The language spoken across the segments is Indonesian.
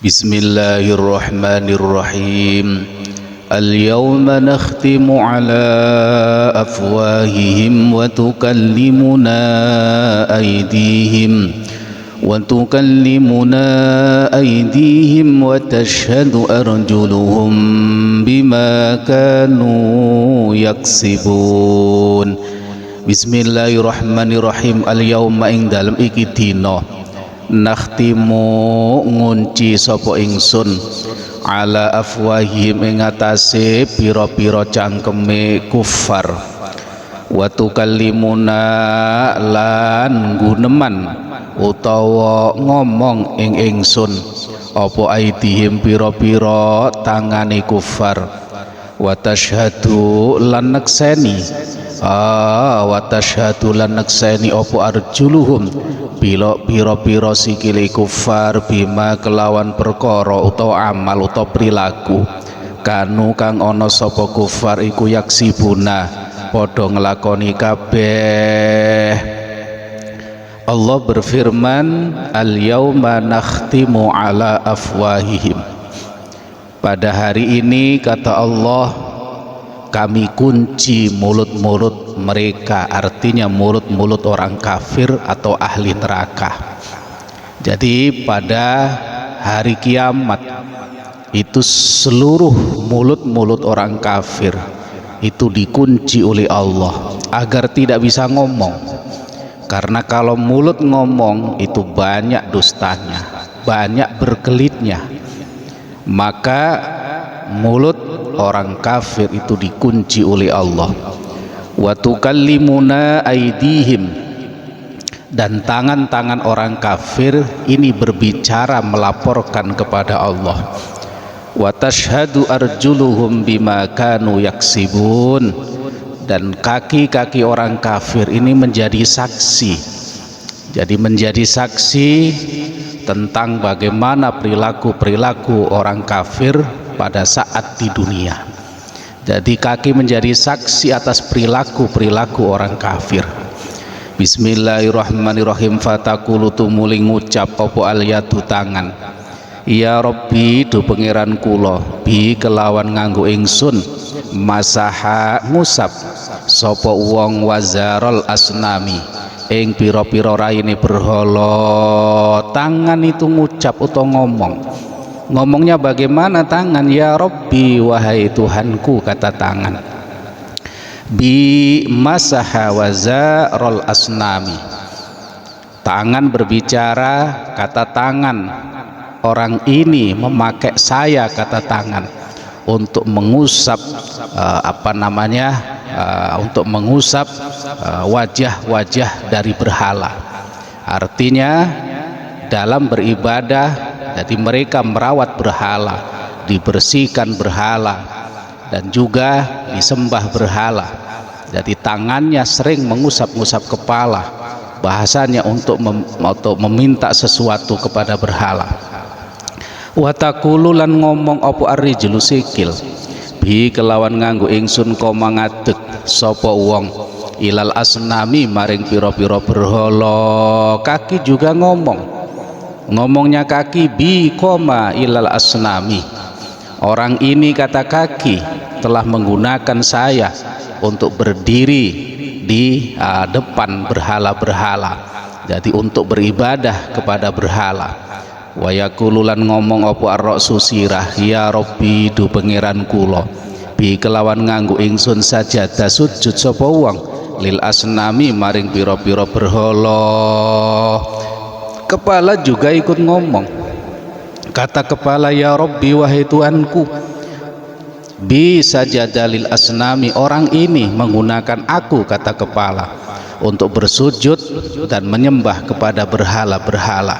Bismillahirrahmanirrahim. Al-yawma nakhtimu ala afwahihim wa tukallimuna aydihim wa tashhadu arjuluhum bima kanu yaksibun. Bismillahirrahmanirrahim. Al-yawma ing dalem iki dina nakhtimu ngunci sapa ingsun ala afwahihim ing atase pira-pira cangkeme kufar, wa tukallimuna lan guneman utawa ngomong ing ingsun apa aidihim pira-pira tangane kufar, wa tashhadu lan nekseni apa arjuluhum pira-pira sikile kufar bima kelawan perkara utawa amal utawa perilaku kanu kang ana sapa kufar iku yaksibuna padha nglakoni kabeh. Allah berfirman, al-yauma nakhtimu ala afwahihim. Pada hari ini kata Allah, kami kunci mulut-mulut mereka, artinya mulut-mulut orang kafir atau ahli neraka. Jadi pada hari kiamat itu seluruh mulut-mulut orang kafir itu dikunci oleh Allah agar tidak bisa ngomong. Karena kalau mulut ngomong itu banyak dustanya, banyak berkelitnya. Maka mulut orang kafir itu dikunci oleh Allah. Wa tukallimuna aydihim, dan tangan-tangan orang kafir ini berbicara melaporkan kepada Allah. Wa tashhadu arjuluhum bima kanu yaksibun, dan kaki-kaki orang kafir ini menjadi saksi. Jadi menjadi saksi tentang bagaimana perilaku-perilaku orang kafir pada saat di dunia. Jadi kaki menjadi saksi atas perilaku-perilaku orang kafir. Bismillahirrahmanirrahim. Fatakulu tumuling ngucap apa aliyatu tangan, ya Rabbi do pangeran kula bi kelawan nganggo ingsun masaha ngusap sapa wong wazarul asnami ing pira-pira raine berhala. Tangan itu ngucap utawa ngomongnya bagaimana tangan? Ya Rabbi, wahai Tuhanku, kata tangan. Bi masaha wazarul asnami, tangan berbicara, kata tangan, orang ini memakai saya, kata tangan, untuk mengusap untuk mengusap wajah-wajah dari berhala. Artinya dalam beribadah, jadi mereka merawat berhala, dibersihkan berhala, dan juga disembah berhala. Jadi tangannya sering mengusap-ngusap kepala, bahasanya untuk meminta sesuatu kepada berhala. Watakulu lan ngomong apa arrijlu sikil bi kelawan nganggo ingsun koma ngadeg sapa wong ilal asnami maring pira-pira berhala. Kaki juga ngomongnya kaki bi koma ilal asnami. Orang ini, kata kaki, telah menggunakan saya untuk berdiri di depan berhala-berhala, jadi untuk beribadah kepada berhala. Wa yaqululan ngomong apa ar-ra'su sirah, ya Rabbi du pangeran kula bi kelawan nganggo ingsun sajadah sujud sapa wong lil asnami maring pira-pira berhala. Kepala juga ikut ngomong, kata kepala, ya Rabbi, wahai Tuhanku, bi sajadah lil asnami, orang ini menggunakan aku, kata kepala, untuk bersujud dan menyembah kepada berhala-berhala.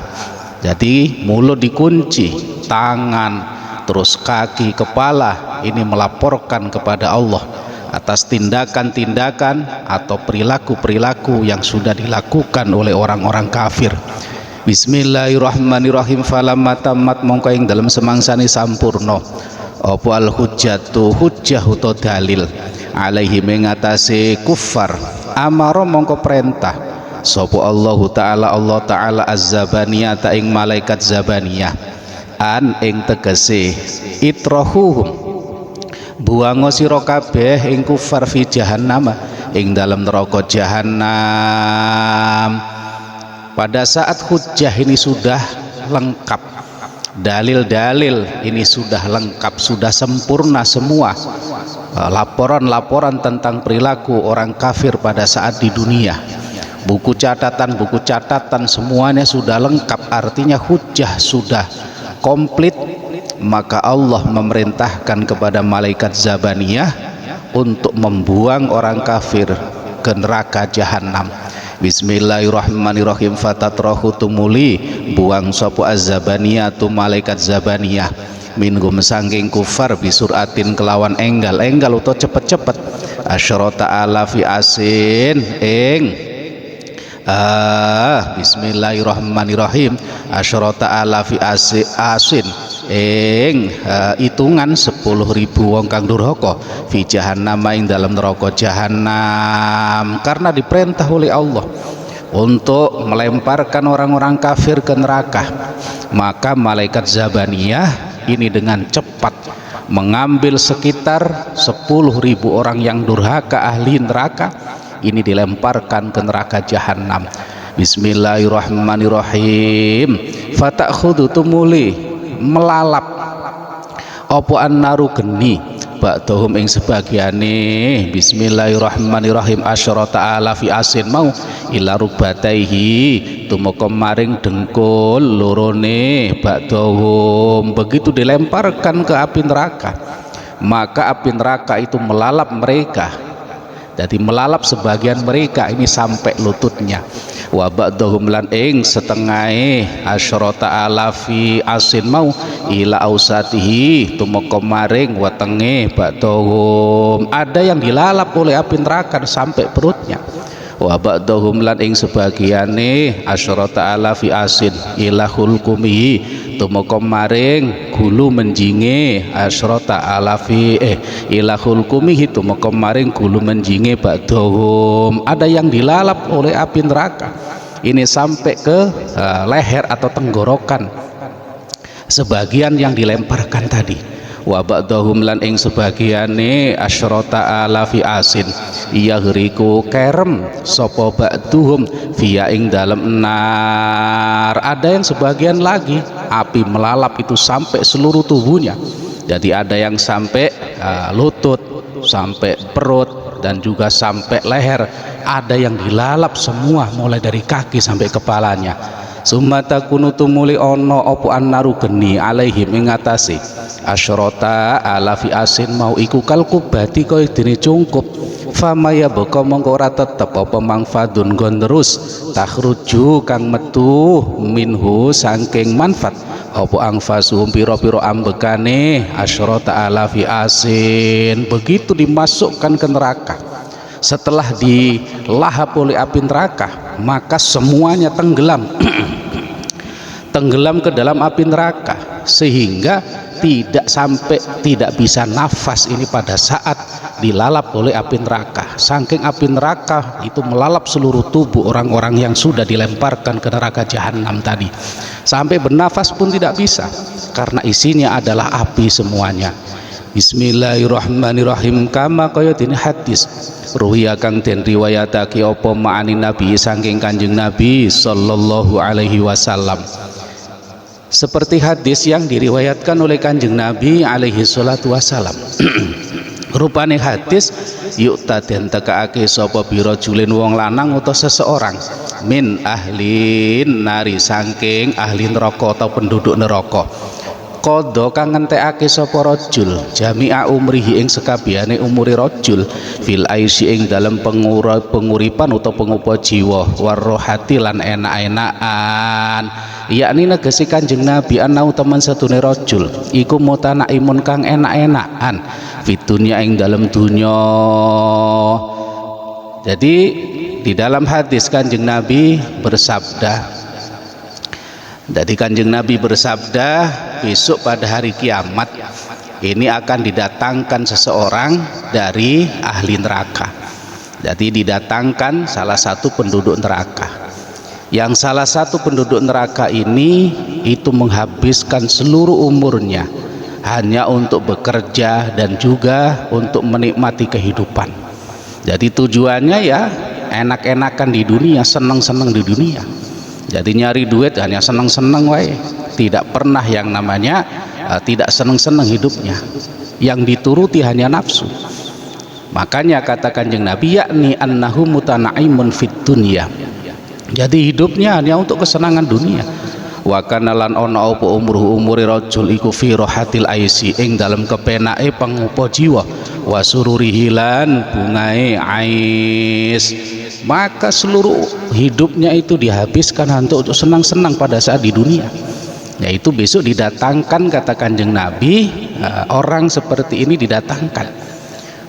Jadi mulut dikunci, tangan, terus kaki, kepala ini melaporkan kepada Allah atas tindakan-tindakan atau perilaku-perilaku yang sudah dilakukan oleh orang-orang kafir. Bismillahirrahmanirrahim. Falamma tamat mongko ing dalam semangsane sampurna apa al hujjatu hujjah utawa dalil alaihi mengatasi kufar, amara mongko perintah sapa Allah Ta'ala az-zabaniyah ing malaikat zabaniyah an ing tegese itrahuhum buango sira kabeh ing kufar fi jahannam ing dalam neraka jahanam. Pada saat hujjah ini sudah lengkap, dalil-dalil ini sudah lengkap, sudah sempurna semua, laporan-laporan tentang perilaku orang kafir pada saat di dunia, buku catatan semuanya sudah lengkap, artinya hujjah sudah komplit. Maka Allah memerintahkan kepada malaikat Zabaniyah untuk membuang orang kafir ke neraka jahanam. Bismillahirrahmanirrahim. Fatatrahu tumuli buang sopo az-Zabaniyah tu malaikat Zabaniyah minhum sangking kufar bisuratin kelawan enggal utawa cepet-cepet asyrata alafi asin ing Bismillahirrahmanirrahim asyrata alafi asin ing hitungan 10.000 wong kang durhaka fi jahannam ing dalam neraka jahanam, karena diperintah oleh Allah untuk melemparkan orang-orang kafir ke neraka. Maka malaikat Zabaniyah ini dengan cepat mengambil sekitar 10.000 orang yang durhaka ahli neraka, ini dilemparkan ke neraka jahanam. Bismillahirrahmanirrahim. Fatakhudhu tumuli melalap opo annaru geni ba'dahum ing sebagiane. Bismillahirrahmanirrahim. asyrata alafi asin mau ila rubataihi tumeka maring dengkul lorone ba'dahum. Begitu dilemparkan ke api neraka, maka api neraka itu melalap mereka. Jadi melalap sebagian mereka ini sampai lututnya. Wa ba'dahum lan ing setengahe asyrata alafi asin mau ila ausatihi tumeka maring wetenge ba'dahum. Ada yang dilalap oleh api neraka sampai perutnya. Wa ba'dahum lan ing sebagiane asyrata alafi asin ila hulkumihi tumeka maring gulu menjinge asyrata alafi ila hulkumihi tumeka maring gulu menjinge ba'dahum. Ada yang dilalap oleh api neraka ini sampai ke leher atau tenggorokan sebagian yang dilemparkan tadi. Wa ba'dahum lan ing sebagiane asyrata alafi asin yahriku kerem sapa ba'duhum via ing dalem nar. Ada yang sebagian lagi api melalap itu sampai seluruh tubuhnya. Jadi ada yang sampai lutut, sampai perut, dan juga sampai leher. Ada yang dilalap semua mulai dari kaki sampai kepalanya. Sumata kunutu muli ono opo annaru geni alaihim ing atase asyrata alafi asin mau iku kalkubati kaya dene cungkup. Famaya baka mongko ora tetep apa mangfadun gon terus takhruju kang metu minhu saking manfaat apa angfasuhum piro-piro ambekane asyrata alafi asin. Begitu dimasukkan ke neraka, setelah dilahap oleh api neraka, maka semuanya tenggelam tenggelam ke dalam api neraka, sehingga tidak bisa nafas ini pada saat dilalap oleh api neraka. Saking api neraka itu melalap seluruh tubuh orang-orang yang sudah dilemparkan ke neraka jahanam tadi, sampai bernafas pun tidak bisa karena isinya adalah api semuanya. Bismillahirrahmanirrahim. Kama kaya dene hadis ruwiya kang den riwayatake apa ma'ani nabi saking kanjeng nabi sallallahu alaihi wasallam, seperti hadis yang diriwayatkan oleh kanjeng nabi alaihi salatu wasallam. Rupane hadis yukta den tekaake sapa bira julin wong lanang utawa seseorang min ahlin nari saking ahli neraka atau penduduk neraka. Kodo kang ngentekake sapa rajul jami'a umrihi ing sekabehane umure rajul fil aisy ing dalem penguripan utawa pengupa jiwa warrohati lan enak-enakan, yakni negesi kanjeng nabi ana teman satune rajul iku mutanaimun kang enak-enakan fitunya ing dalem dunya. Jadi di dalam hadis kanjeng nabi bersabda, besok pada hari kiamat ini akan didatangkan seseorang dari ahli neraka. Jadi didatangkan salah satu penduduk neraka. Yang salah satu penduduk neraka ini itu menghabiskan seluruh umurnya hanya untuk bekerja dan juga untuk menikmati kehidupan. Jadi tujuannya ya enak-enakan di dunia, seneng-seneng di dunia. Jadi nyari duit hanya seneng-seneng wae, tidak pernah yang namanya tidak seneng-seneng hidupnya. Yang dituruti hanya nafsu. Makanya kata Kanjeng Nabi, yakni annahu mutanaimun fid dunya. Jadi hidupnya hanya untuk kesenangan dunia. Wa kana lan ana apa umuri rajul iku fi rahatil aisi ing dalam kepenake pangupa jiwa, wa sururihi lan bungae ais. Maka seluruh hidupnya itu dihabiskan untuk senang-senang pada saat di dunia. Yaitu besok didatangkan, kata Kanjeng Nabi, orang seperti ini didatangkan.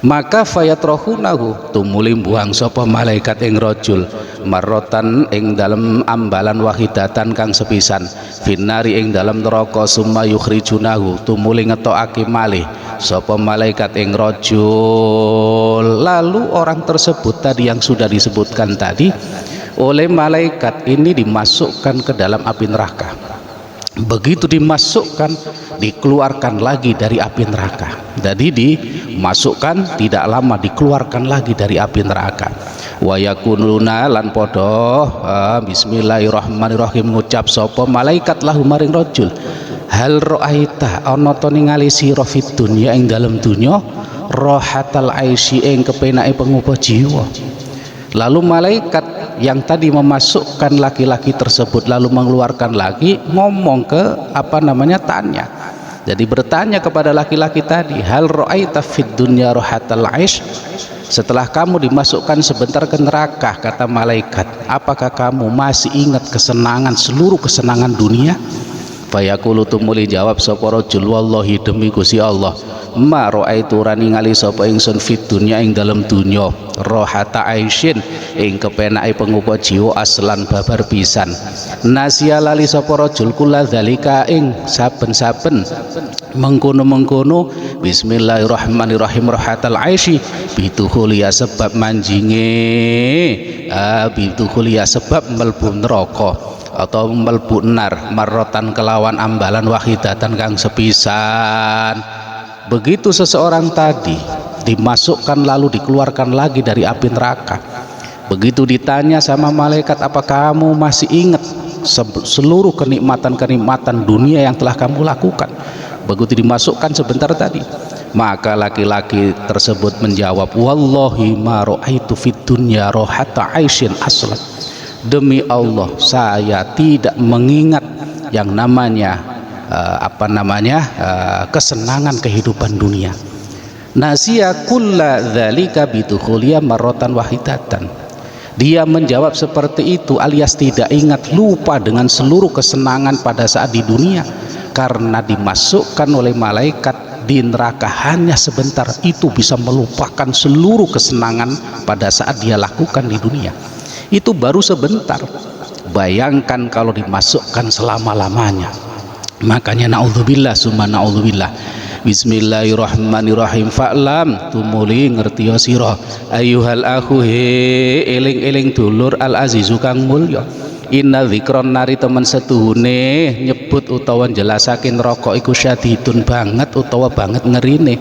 Maka fayatrohunahu tumuli buang sapa malaikat ing rajul marrotan ing dalam ambalan wahidatan kang sepisan finari ing dalam neraka summa yukhrijunahu tumuli ngetokake malih sapa malaikat ing rajul. Lalu orang tersebut tadi yang sudah disebutkan tadi oleh malaikat ini dimasukkan ke dalam api neraka. Begitu dimasukkan, dikeluarkan lagi dari api neraka. Jadi dimasukkan, tidak lama dikeluarkan lagi dari api neraka. Wa yakununa lan podo bismillahirrahmanirrahim ngucap sapa malaikat lahu maring rajul, hal ra'aita ana to ningali sira fid dunya ing dalem dunya rahatal aisy ing kepenake pengupa jiwa. Lalu malaikat yang tadi memasukkan laki-laki tersebut lalu mengeluarkan lagi ngomong ke tanya. Jadi bertanya kepada laki-laki tadi, hal ra'aita fid dunya rahatal aish, setelah kamu dimasukkan sebentar ke neraka, kata malaikat, apakah kamu masih ingat kesenangan, seluruh kesenangan dunia? Fayaqulu tumuli jawab sapa rajul, wallahi demi Gusti Allah, ma ra'aitu ningali sapa ingsun fid dunya ing dalem dunya rohata aisyin ing kepenake pengupa jiwa aslan babar pisan. Nasya lali sapa rajul kula zalika ing saben-saben mengkono-mengkono bismillahirrahmanirrahim rohatal aisyi bituhulia sebab manjinge bituhulia sebab melbu neraka atau melbu nar marrotan kelawan ambalan wahidatan kang sepisan. Begitu seseorang tadi dimasukkan lalu dikeluarkan lagi dari api neraka, begitu ditanya sama malaikat, apa kamu masih ingat seluruh kenikmatan-kenikmatan dunia yang telah kamu lakukan? Begitu dimasukkan sebentar tadi, maka laki-laki tersebut menjawab, wallahi ma ra'aitu fid dunya rohata aisyin aslan, demi Allah saya tidak mengingat yang namanya kesenangan kehidupan dunia. Nasiya kulla dzalika bidukhuliya marratan wahidatan. Dia menjawab seperti itu alias tidak ingat, lupa dengan seluruh kesenangan pada saat di dunia karena dimasukkan oleh malaikat di neraka hanya sebentar, itu bisa melupakan seluruh kesenangan pada saat dia lakukan di dunia. Itu baru sebentar, bayangkan kalau dimasukkan selama-lamanya. Makanya naudzubillah summa naudzubillah. Bismillahirrahmanirrahim. Fa'lam tumuli ngerti sira ayyuhal akhu he eling-eling dulur al azizu kang mulya, inna dzikron nari temen setuhune nyebut utawa jelasake neraka iku syadidun banget utawa banget ngerine.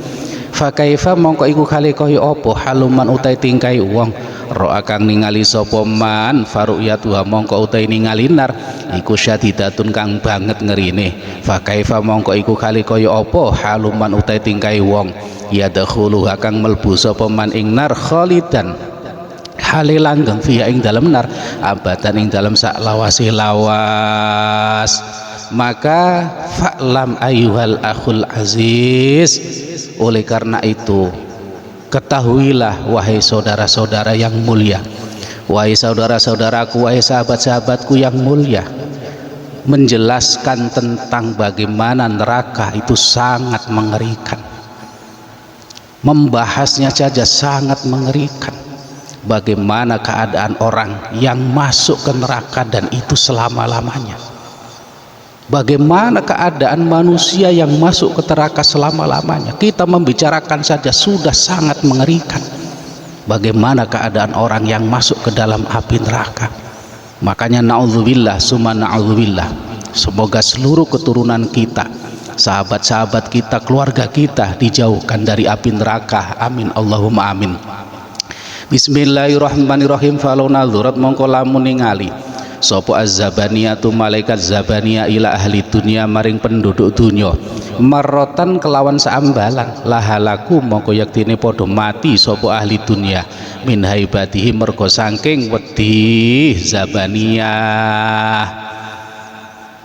Fa kaifa mongko iku kale kaya apa haluman utai tingkai wong ro'a kang ningali sapa man faru'yatu mongko utai ningali nar iku syadidatun kang banget ngerine. Fa kaifa mongko iku kale kaya apa haluman utai tingkai wong yadkhulu kang mlebu sapa man ing nar khalidan hale langgeng fiha ing dalem nar abadan ing dalem sak lawase lawas. Maka fa'lam ayyuhal akhul aziz, oleh karena itu ketahuilah wahai saudara-saudara yang mulia, wahai saudara-saudaraku, wahai sahabat-sahabatku yang mulia, menjelaskan tentang bagaimana neraka itu sangat mengerikan. Membahasnya saja sangat mengerikan. Bagaimana keadaan orang yang masuk ke neraka dan itu selama-lamanya. Bagaimana keadaan manusia yang masuk ke neraka selama-lamanya. Kita membicarakan saja sudah sangat mengerikan. Bagaimana keadaan orang yang masuk ke dalam api neraka. Makanya na'udzubillah summa na'udzubillah, semoga seluruh keturunan kita, sahabat-sahabat kita, keluarga kita dijauhkan dari api neraka. Amin Allahumma amin. Bismillahirrahmanirrahim. Falau nadzurat mongko lamun ningali sapa az-zabaniyatu malaikat zabaniyah ila ahli dunya maring penduduk dunya marrotan kelawan saambalan lahalaku mongko yaktine padha mati sapa ahli dunya min haibatihi mergo saking wedi zabaniyah.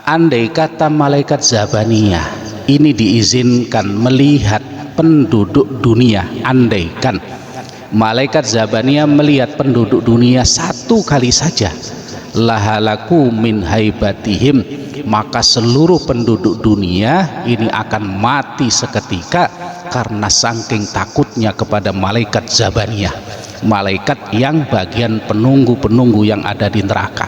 Andai kata malaikat zabaniyah ini diizinkan melihat penduduk dunia, andaikan malaikat zabaniyah melihat penduduk dunia satu kali saja, lahalaku min haibatihim, maka seluruh penduduk dunia ini akan mati seketika karena saking takutnya kepada malaikat zabaniyah, malaikat yang bagian penunggu-penunggu yang ada di neraka.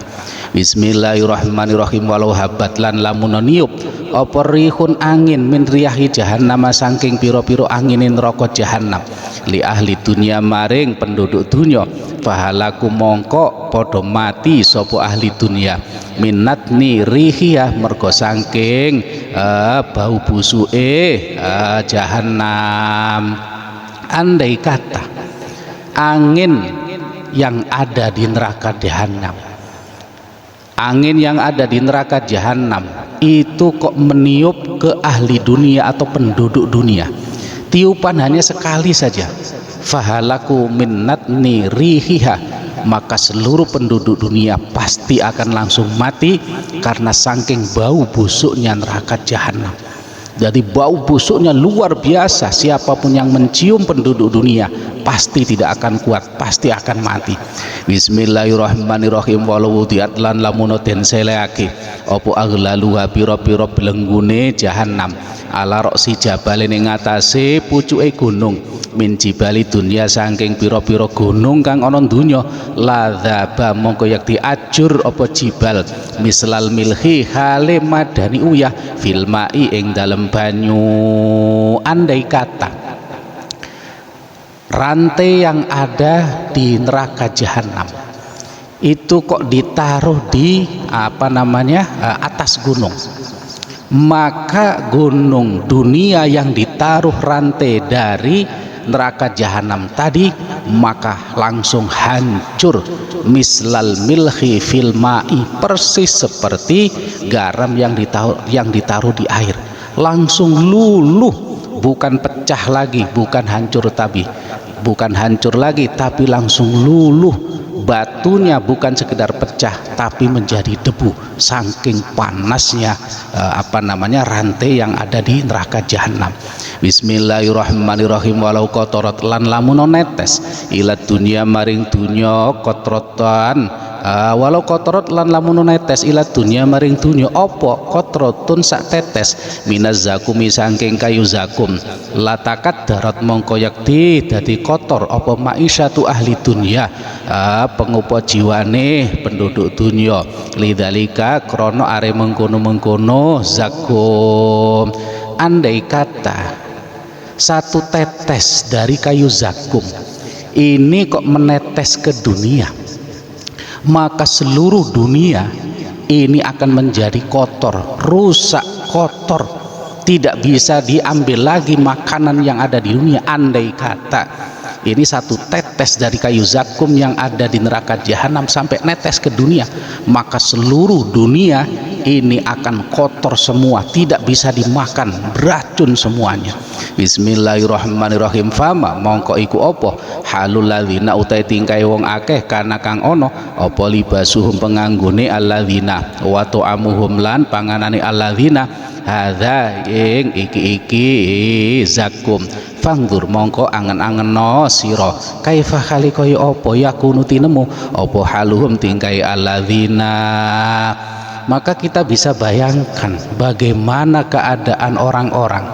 Bismillahirrahmanirrahim. Walau habat lan lamun niup apa rihun angin min riyahi jahannam saking piro-piro anginin neraka jahannam li ahli dunia maring penduduk dunia fahalaku mongko podo mati sopo ahli dunia minatni rihiyah mergo saking bau busuke jahannam. Andai kata angin yang ada di neraka jahannam, angin yang ada di neraka jahanam itu kok meniup ke ahli dunia atau penduduk dunia, tiupan hanya sekali saja, fahalaku minnatni rihiha, maka seluruh penduduk dunia pasti akan langsung mati karena saking bau busuknya neraka jahanam. Jadi bau busuknya luar biasa, siapapun yang mencium penduduk dunia pasti tidak akan kuat, pasti akan mati. Bismillahirrahmanirrahim. Walau diat lan lamun den seleake opo aglaluha pira-pira belenggune jahanam ala roksi jabal ning ngatasé pucuke gunung min jibali dunya saking pira-pira gunung kang ana donya ladzaba mongko yak diajur apa jibal mislal milhi hale madani uyah fil mai ing dalem banyu. Andai kata rantai yang ada di neraka jahanam itu kok ditaruh di atas gunung, maka gunung dunia yang ditaruh rantai dari neraka jahanam tadi maka langsung hancur mislal milhi fil mai, persis seperti garam yang ditaruh di air, langsung luluh, bukan pecah lagi, bukan hancur lagi tapi langsung luluh. Batunya bukan sekedar pecah tapi menjadi debu saking panasnya rantai yang ada di neraka jahanam. Bismillahirrahmanirrahim. Walau kotorot lan lamun netes ila dunya maring dunya kotrotan walau kotorot lan lamun netes ila dunya maring dunya apa kotrotun sak tetes minaz zakumi saking kayu zakum latakat darat mongko yakti dadi kotor apa maisyatu ahli dunya pengupa jiwane penduduk dunya lidzalika krono are mengkono-mengkono zakum. Andai kata satu tetes dari kayu zakum ini kok menetes ke dunia, maka seluruh dunia ini akan menjadi kotor, rusak, kotor, tidak bisa diambil lagi makanan yang ada di dunia. Andai kata ini satu tetes dari kayu zakum yang ada di neraka jahanam sampai netes ke dunia, maka seluruh dunia ini akan kotor semua, tidak bisa dimakan, beracun semuanya. Bismillahirrahmanirrahim. Fama mongko iku apa halul ladzina utai tingkai wong akeh kana kang ono apa libasuhum penganggone alladzina wa ta'amuhum lan panganane alladzina hadza ing iki zakum. Fangdur mongko angen-angen no sira kaifa khali kaya apa yakunu tinemu apa haluhum tingkai alladzina. Maka kita bisa bayangkan bagaimana keadaan orang-orang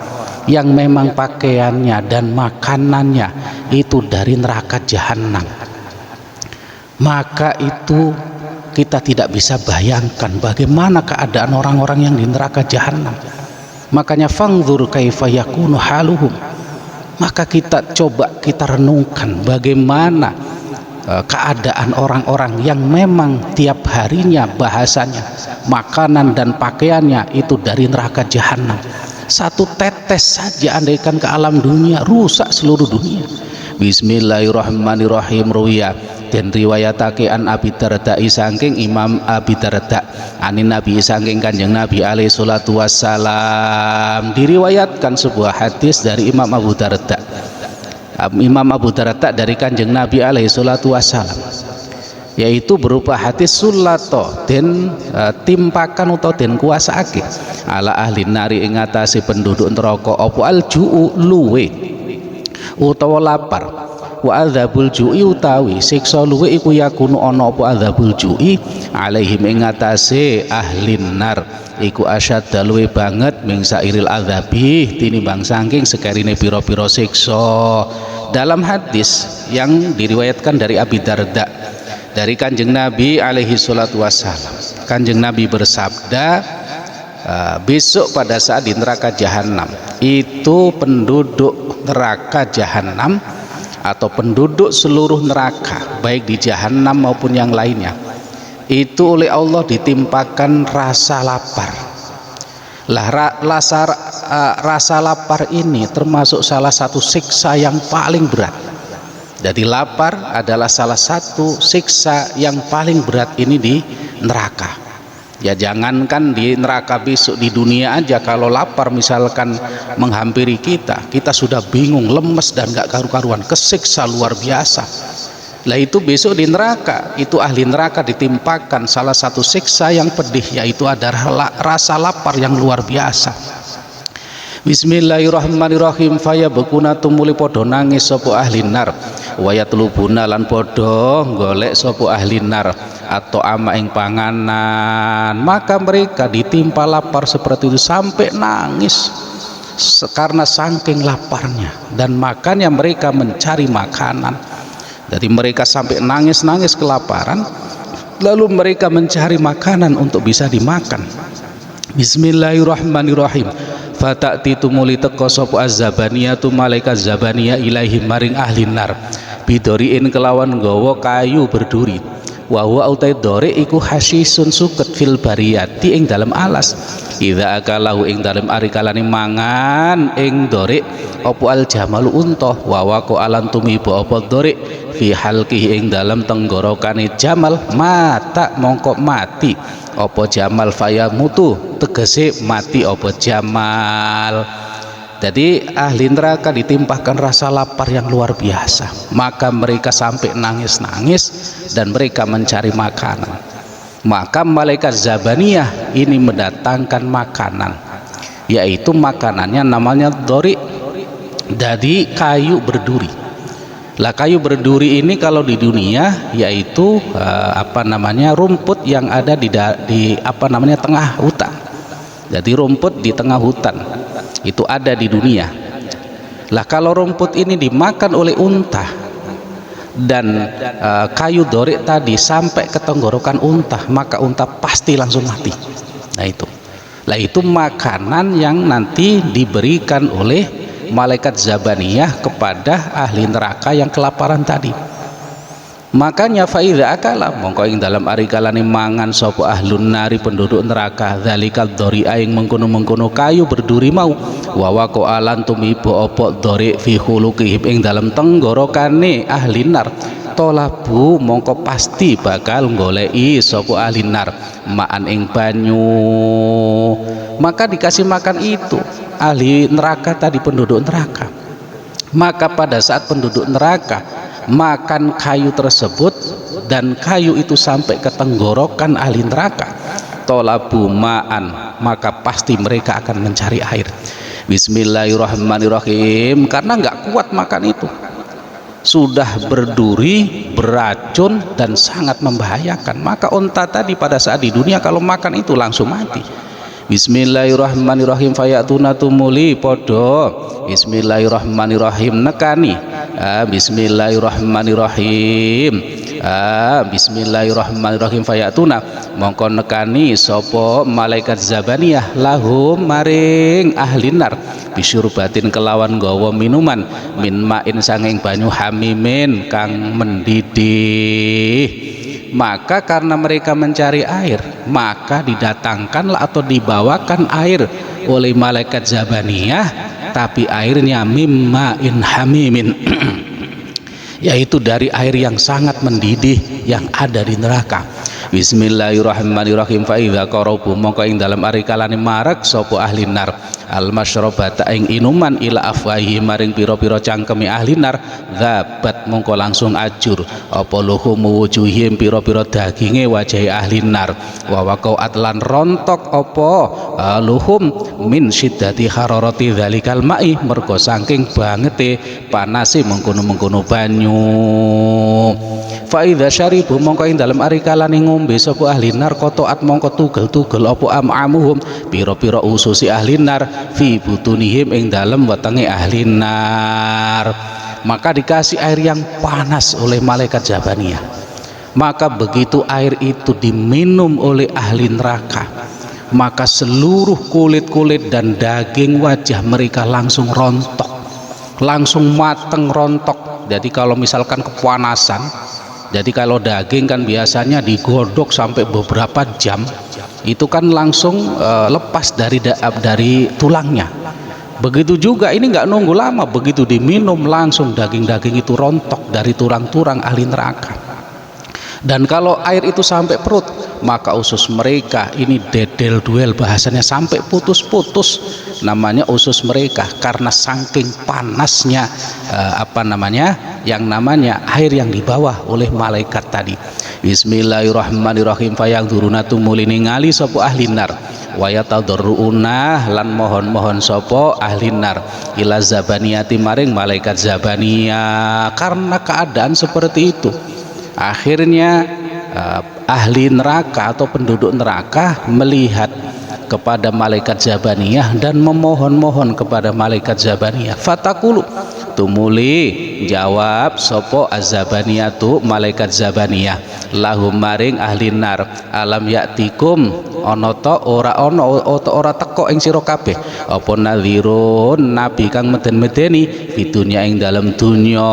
yang memang pakaiannya dan makanannya itu dari neraka jahanam. Maka itu kita tidak bisa bayangkan bagaimana keadaan orang-orang yang di neraka jahanam. Makanya fangdur kaifa yakunu haluhum. Maka kita coba kita renungkan bagaimana keadaan orang-orang yang memang tiap harinya bahasanya makanan dan pakaiannya itu dari neraka jahanam. Satu tetes saja andaikan ke alam dunia rusak seluruh dunia. Bismillahirrahmanirrahim. Ruya dan riwayatake an Abi Darda saking Imam Abi Darda anin Nabi saking Kanjeng Nabi alaihi salatu wassalam, diriwayatkan sebuah hadis dari Imam Abu Darda. Imam Abu Darda dari Kanjeng Nabi alaihi salatu wassalam, yaitu berupa hadis sulato den timpakan atau den kuasaake ala ahli nari ing atase penduduk neraka apa al juu luwe utawa lapar, wa adzabul ju'i utawi siksa luwe iku yakunu ana apa adzabul ju'i alaihim ing atase ahli nar iku asyadda luwe banget ming sairil adzabi tinimbang saking sekarine pira-pira siksa. Dalam hadis yang diriwayatkan dari Abi Darda dari Kanjeng Nabi alaihi salatu wassalam, Kanjeng Nabi bersabda, besok pada saat di neraka jahanam itu penduduk neraka jahanam atau penduduk seluruh neraka baik di jahanam maupun yang lainnya itu oleh Allah ditimpakan rasa lapar. Lah rasa lapar ini termasuk salah satu siksa yang paling berat. Jadi lapar adalah salah satu siksa yang paling berat ini di neraka. Ya jangankan di neraka, besok di dunia aja kalau lapar misalkan menghampiri kita sudah bingung, lemes dan gak karu-karuan, kesiksa luar biasa. Lah itu besok di neraka, itu ahli neraka ditimpakan salah satu siksa yang pedih, yaitu ada rasa lapar yang luar biasa. Bismillahirrahmanirrahim. Faya bekuna tumuli podo nangis sopo ahli nar, wayat lubuna lan podo golek sopo ahli nar atau ama ing panganan, maka mereka ditimpa lapar seperti itu sampai nangis karena saking laparnya, dan makanya mereka mencari makanan. Jadi mereka sampai nangis-nangis kelaparan, lalu mereka mencari makanan untuk bisa dimakan. Bismillahirrahmanirrahim. Fata'ti tumuli teko sapa az-zabaniyatu malaikat zabaniyah ilaihi maring ahli nar bidoriin kelawan gawa kayu berduri. Wa huwa utai dore iku hasyisun suket fil bariyati ing dalam alas. Idza akalahu ing dalam arikalane mangan ing dore apa al jamalu unta wa waqo alan tumiba apa dore fi halqihi ing dalam tenggorokane jamal mata mongko mati apa jamal faya mutu tegese mati apa jamal. Jadi ahli neraka ditimpahkan rasa lapar yang luar biasa, maka mereka sampai nangis-nangis dan mereka mencari makanan. Maka malaikat zabaniyah ini mendatangkan makanan, yaitu makanannya namanya dori, dari kayu berduri. Lah kayu berduri ini kalau di dunia yaitu rumput yang ada di tengah hutan. Jadi rumput di tengah hutan itu ada di dunia. Lah kalau rumput ini dimakan oleh unta dan kayu dorik tadi sampai ke tenggorokan unta, maka unta pasti langsung mati. Nah itu makanan yang nanti diberikan oleh malaikat zabaniyah kepada ahli neraka yang kelaparan tadi. Makanya faida akala mongko ing dalam arikalane mangan sapa ahlun nari penduduk neraka zalikal dori'a ing mengkono-mengkono kayu berduri mau wawako alan tumibo opok dori fi khuluqihim ing dalam tenggorokane ahli nar tolabu mongko pasti bakal goleki sapa ahli nar maan ing banyu. Maka dikasih makan itu ahli neraka tadi, penduduk neraka. Maka pada saat penduduk neraka makan kayu tersebut dan kayu itu sampai ke tenggorokan ahli neraka tolabu ma'an, maka pasti mereka akan mencari air. Bismillahirrahmanirrahim. Karena nggak kuat makan itu, sudah berduri, beracun dan sangat membahayakan. Maka unta tadi pada saat di dunia kalau makan itu langsung mati. Bismillahirrahmanirrahim. Fayatuna tumuli podo bismillahirrahmanirrahim nekani. Bismillahirrahmanirrahim Bismillahirrahmanirrahim fayatuna mongko nekani sapa malaikat zabaniyah lahum maring ahli nar bisyurbatin kelawan gawa minuman min ma'in sanging banyu hamimin kang mendidih. Maka karena mereka mencari air, maka didatangkanlah atau dibawakan air oleh malaikat zabaniyah, tapi airnya mimma'in hamimin yaitu dari air yang sangat mendidih yang ada di neraka. Bismillahirrahmanirrahim fa idza qarabu mongko ing dalem ari kalane marak sapa ahli nar al masyrabata ing inuman ila afwahi maring pira-pira cangkeme ahli nar zabat mongko langsung ajur apa luhum wujuhim pira-pira daginge wajahe ahli nar wa waqaat lan rontok apa luhum min syiddati hararati dzalikal ma'i mergo saking bangete panase mengkono-mengkono banyu. Fa idza syaribu mongko ing dalem ari kalane ngombe sapa ahli nar qataat mongko tugel-tugel apa amamuhum pira-pira ususi ahli nar fi butunihim ing dalem wetenge ahli nar. Maka dikasih air yang panas oleh malaikat zabaniyah, maka begitu air itu diminum oleh ahli neraka, maka seluruh kulit-kulit dan daging wajah mereka langsung rontok, langsung mateng rontok. Jadi kalau misalkan kepanasan, jadi kalau daging kan biasanya digodok sampai beberapa jam, itu kan langsung lepas dari tulangnya. Begitu juga ini nggak nunggu lama, begitu diminum langsung daging-daging itu rontok dari tulang-tulang ahli neraka. Dan kalau air itu sampai perut, maka usus mereka ini dedel duel, bahasanya sampai putus-putus namanya usus mereka, karena saking panasnya yang namanya air yang dibawa oleh malaikat tadi. Bismillahirrahmanirrahim fayangduruna tumuli ningali sapa ahli nar wa yatadarruuna lan mohon-mohon sapa ahli nar ila zabaniyati maring malaikat zabaniyah. Karena keadaan seperti itu, akhirnya ahli neraka atau penduduk neraka melihat kepada malaikat zabaniyah dan memohon-mohon kepada malaikat zabaniyah. Fatakulu tumuli jawab sopo azabaniyah tu malaikat zabaniyah lahum maring ahli nar alam yaktikum ono to ora teko ing sira kabeh apa nadhirun nabi kang meden-medeni fitunya ing dalam dunya.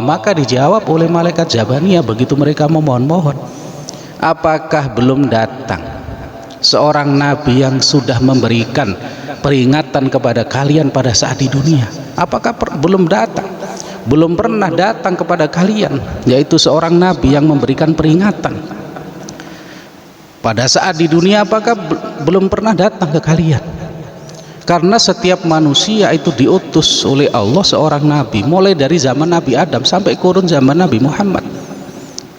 Maka dijawab oleh malaikat zabaniyah begitu mereka memohon-mohon, apakah belum datang seorang nabi yang sudah memberikan peringatan kepada kalian pada saat di dunia? Apakah belum datang? Belum pernah datang kepada kalian, yaitu seorang nabi yang memberikan peringatan pada saat di dunia. Apakah belum pernah datang ke kalian? Karena setiap manusia itu diutus oleh Allah seorang nabi, mulai dari zaman Nabi Adam sampai kurun zaman Nabi Muhammad.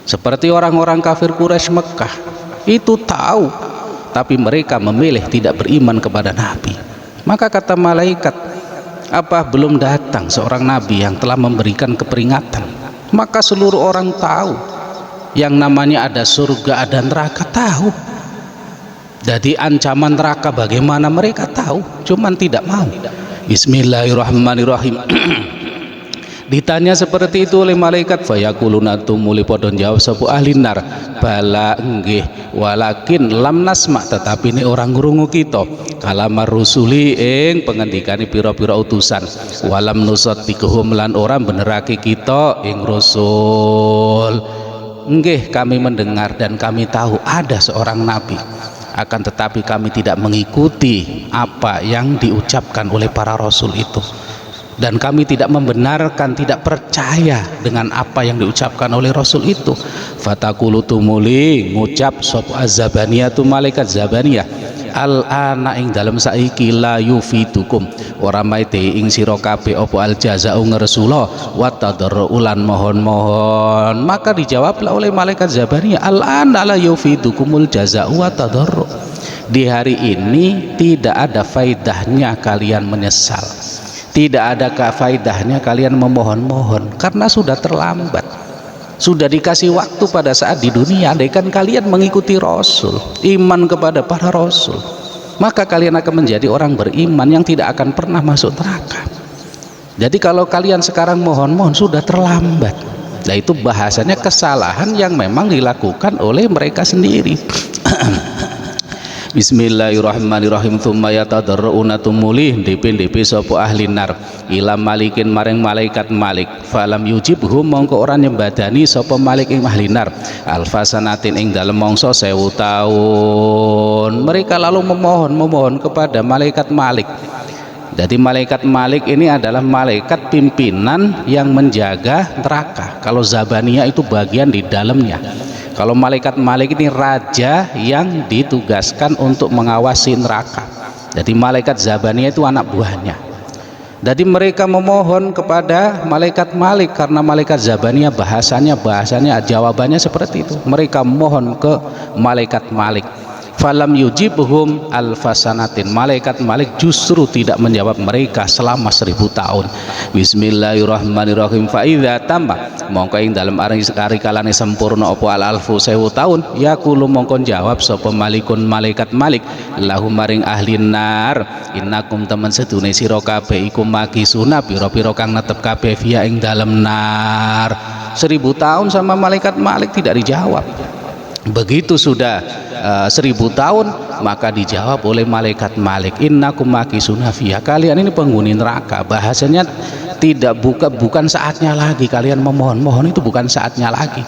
Seperti orang-orang kafir Quraisy Mekah itu tahu, tapi mereka memilih tidak beriman kepada nabi. Maka kata malaikat, apa belum datang seorang nabi yang telah memberikan keperingatan? Maka seluruh orang tahu yang namanya ada surga, ada neraka, tahu. Jadi ancaman neraka bagaimana mereka tahu, cuman tidak mau. Bismillahirrahmanirrahim. Ditanya seperti itu oleh malaikat, fayaquluna tumuli padha jawab sapa ahli nar, bala nggih walakin lam nasma, tetapi ini orang ngrungu kita kalamar rusuli ing pengendikane pira-pira utusan, walam nusaddiquhum lan ora benerake kita ing rasul. Nggih kami mendengar dan kami tahu ada seorang nabi, akan tetapi kami tidak mengikuti apa yang diucapkan oleh para rasul itu, dan kami tidak membenarkan, tidak percaya dengan apa yang diucapkan oleh rasul itu. Fatakulu tumuli ngucap sop azabaniyah tu malaikat zabaniyah, al-ana ing dalam saiki la yufidukum ora maite ing sira kabeh apa al jazaa'u ngersula wa tadarrulan mohon-mohon. Maka dijawablah oleh malaikat zabaniyah, al-ana la yufidukumul jazaa'u wa tadarru. Di hari ini tidak ada faidahnya kalian menyesal, tidak ada faidahnya kalian memohon-mohon, karena sudah terlambat. Sudah dikasih waktu pada saat di dunia. Andaikan kalian mengikuti Rasul, iman kepada para Rasul, maka kalian akan menjadi orang beriman yang tidak akan pernah masuk neraka. Jadi kalau kalian sekarang mohon-mohon sudah terlambat. Nah itu bahasanya kesalahan yang memang dilakukan oleh mereka sendiri. Bismillahirrahmanirrahim. Tsumma yatadarruna tumulih DP sapa ahli nar ila malikin maring malaikat malik falam yujibhum mongko ora nyembadani sapa malik ing ahli nar alfasanatin ing dalem mangsa 1000 tahun. Mereka lalu memohon kepada malaikat malik. Jadi malaikat malik ini adalah malaikat pimpinan yang menjaga neraka. Kalau Zabaniyah itu bagian di dalamnya. Kalau malaikat malik ini raja yang ditugaskan untuk mengawasi neraka. Jadi malaikat Zabaniyah itu anak buahnya. Jadi mereka memohon kepada malaikat malik karena malaikat Zabaniyah bahasanya jawabannya seperti itu. Mereka mohon ke malaikat malik. Falam yujibhum alfasanatin. Malaikat malik justru tidak menjawab mereka selama 1000 tahun. Bismillahirrahmanirrahim. Fa idza tamma mongko ing dalem ari kalane sempurna apa alfu 1000 tahun yaqulu mongko jawab sapa malikun malaikat malik lahum maring ahli nar innakum temen sedune sira kabeh iku makisuna pira-pira kang netep kabeh via ing dalem nar. 1000 tahun sama malaikat malik tidak dijawab. Begitu sudah 1000 tahun maka dijawab oleh malaikat malik, innakum makisuna fiha, kalian ini penghuni neraka. Bahasanya bukan saatnya lagi kalian memohon itu, bukan saatnya lagi.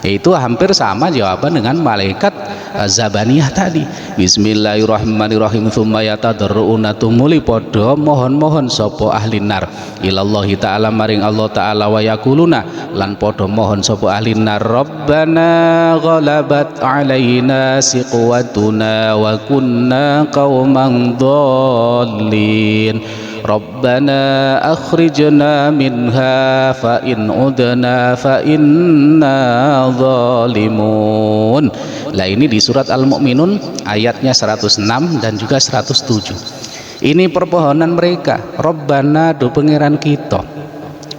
Itu hampir sama jawaban dengan malaikat Zabaniyah tadi. Bismillahirrahmanirrahim. Tsumma yatadarruna tumuli padha mohon sapa ahli nar ilallahi ta'ala maring Allah ta'ala wa yaquluna lan padha mohon sapa ahli nar rabbana ghalabat alaina siqwatuna wa kunna qauman dhallin Rabbana akhrijna minha fa in udna fa inna zalimun. Lah ini di surat Al-Mu'minun ayatnya 106 dan juga 107. Ini perpohonan mereka. Rabbana do pangeran kita.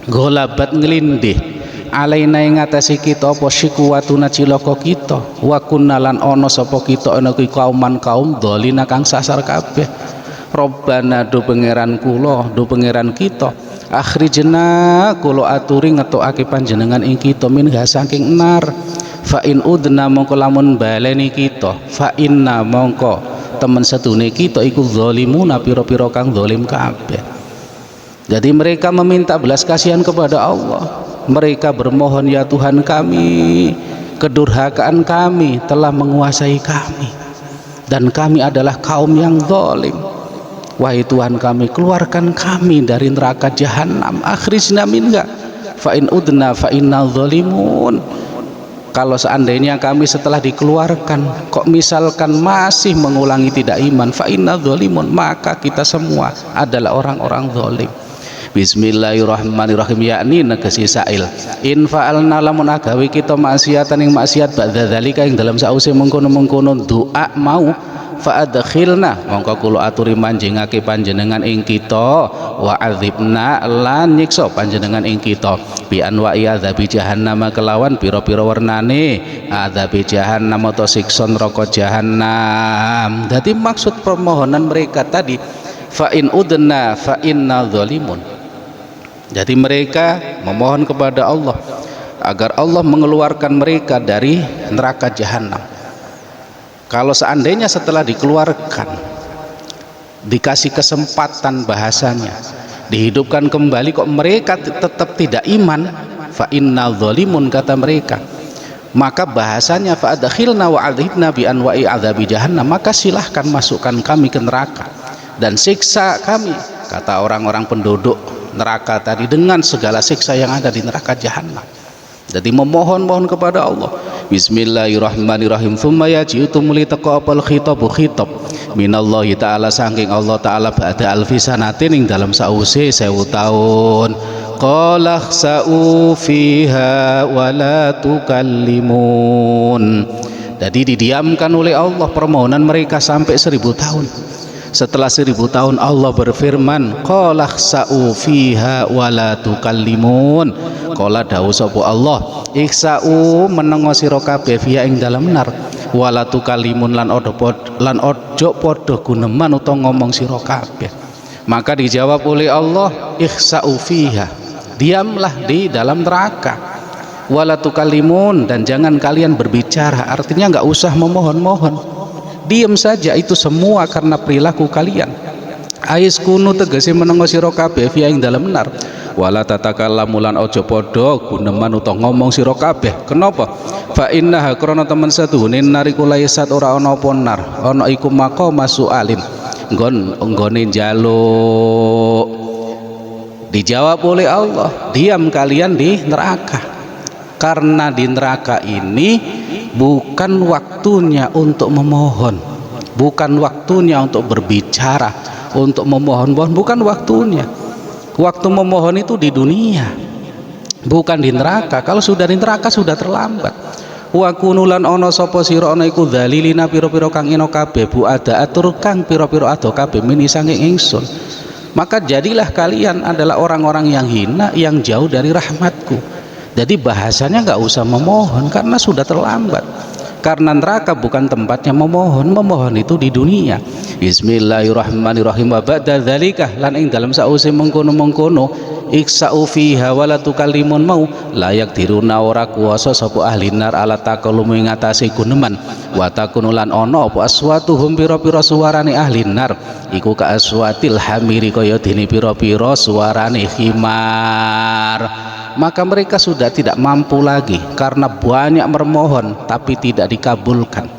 Golabat ngelindih alaina ing ngatasi kita apa sikwatuna cilaka kita wa kunna lan ana sapa kita ana kaum dzalina kang sasar kabeh. Rabbana do pangeran kula do pangeran kita akhrijna kula aturi ngetokake panjenengan ing kita minha saking nar fa in udna mongko lamun baleni kita fa inna mongko temen sedune kita iku zalimuna pira-pira kang zalim kabeh. Jadi mereka meminta belas kasihan kepada Allah. Mereka bermohon, ya Tuhan kami, kedurhakaan kami telah menguasai kami dan kami adalah kaum yang zalim. Wahai Tuhan kami, keluarkan kami dari neraka jahanam. Akhrijna minha fa in udna fa inna zalimun. Kalau seandainya kami setelah dikeluarkan kok misalkan masih mengulangi tidak iman, fa inna zalimun, maka kita semua adalah orang-orang zalim. Bismillahirrahmanirrahim. Yakni negesi sail in fa'alna lamun agawi kita maksiatan ing maksiat ba'da dzalika ing dalam sause mengkono-mengkono doa mau fa'adkhilna mongko kula aturi manjingake panjenengan ing kita wa adzibna lan nyiksa panjenengan ing kita bi anwa'i adzabi jahannam kelawan pira-pira wernane adzabi jahannam atau siksa neraka jahannam. Jadi maksud permohonan mereka tadi fa in udna fa inna zalimun. Jadi mereka memohon kepada Allah agar Allah mengeluarkan mereka dari neraka jahanam. Kalau seandainya setelah dikeluarkan dikasih kesempatan bahasanya dihidupkan kembali kok mereka tetap tidak iman, fa innal zalimun kata mereka, maka bahasanya fa adkhilna wa adzibna bi anwa'i adzabi jahannam, maka silahkan masukkan kami ke neraka dan siksa kami, kata orang-orang penduduk neraka tadi, dengan segala siksa yang ada di neraka jahanam. Jadi memohon kepada Allah. Bismillahirrahmanirrahim. Tsumma yaji'u muli teka apal khitabu khitab minallahi ta'ala saking Allah ta'ala ba'da alfi sanatin ing dalam sause 1000 tahun. Qala khsa'u fiha wa la tukallimun. Jadi didiamkan oleh Allah permohonan mereka sampai 1000 tahun. Setelah 1000 tahun Allah berfirman, qala khsa'u fiha wa la tukallimun. Qala dawuh sapa Allah, ikhsa'u menengo sira kabeh fiha ing dalam nar wa la tukallimun lan ojo padha guneman utawa ngomong sira kabeh. Maka dijawab oleh Allah, ikhsa'u fiha, diamlah di dalam neraka. wala tukallimun, dan jangan kalian berbicara. Artinya nggak usah memohon-mohon, diam saja. Itu semua karena perilaku kalian. Ais kunu tegese menengo sira kabeh fi ing dalem nar, wala tatakallamu lan aja padha guneman utawa ngomong sira kabeh. Kenapa? Fa innaha krana temen satune nariku laisat ora ana apa nar, ana iku maqama sualin, nggone njaluk. Dijawab oleh Allah, diam kalian di neraka. Karena di neraka ini bukan waktunya untuk memohon, bukan waktunya untuk berbicara, untuk memohon-mohon, bukan waktunya. Waktu memohon itu di dunia, bukan di neraka. Kalau sudah di neraka sudah terlambat. Wa kunulan ono sapa sira ana iku dzalilina pira-pira kang ina kabeh bu ada atur kang pira-pira ado kabeh mini sanging ingsun. Maka jadilah kalian adalah orang-orang yang hina, yang jauh dari rahmatku. Jadi bahasanya nggak usah memohon karena sudah terlambat. Karena neraka bukan tempatnya memohon, memohon itu di dunia. Bismillahirrahmanirrahim. Wa ba'da dzalika lan ing dalam sause mengkono-mengkono iksa'u fiha wala tukallimun mau layak diruna ora kuwasa sapa ahli nar ala takalum ing atase guneman wa takunulan ana apa aswatuhum pira-pira suarane ahli nar iku ka aswatil hamiri kaya dene pira-pira suarane khimar. Maka mereka sudah tidak mampu lagi karena banyak memohon tapi tidak dikabulkan.